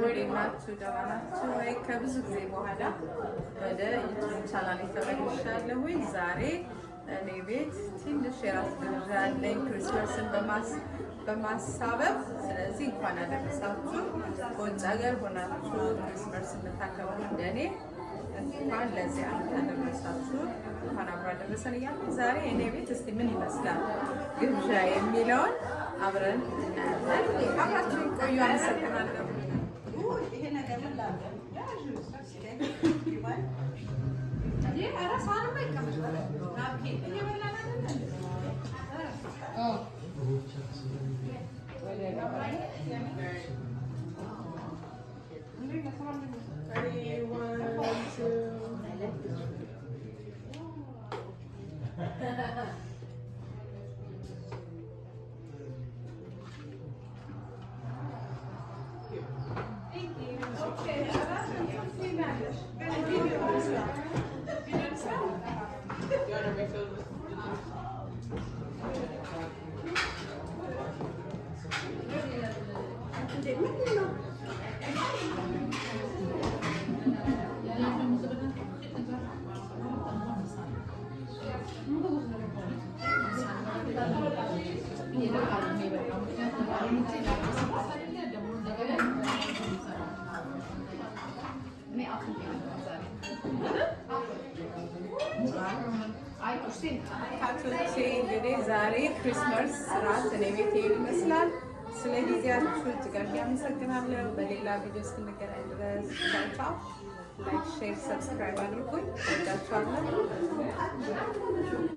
እንዴናችሁ? ደህና ናችሁ ወይ? ከብዙ ጊዜ በኋላ ወደ ዩቲዩብ ቻናል ተመልሻለሁኝ። ዛሬ እኔ ቤት ትንሽ የራስ ግብዣ አለኝ ክሪስመስን በማሳበብ ስለዚህ እንኳን አደረሳችሁ። ከውጭ ሀገር ሆናችሁ ክሪስመስ የምታከብሩ እንደኔ እንኳን ለዚህ ዓመት አደረሳችሁ፣ እንኳን አብሮ አደረሰን እያልኩ ዛሬ እኔ ቤት እስቲ ምን ይመስላል ግብዣ የሚለውን አብረን እናያለን። አብራችሁ ቆዩ። አመሰግናለሁ። እንግዲህ ዛሬ ክሪስመስ ስርዓት እኔ ቤት ይመስላል። ስለ ጊዜያችሁ እጅግ አድርጌ አመሰግናለሁ። በሌላ ቪዲዮ እስክንገናኝ ድረስ ቻው። ላይክ፣ ሼር፣ ሰብስክራይብ አድርጉኝ። እወዳችኋለሁ።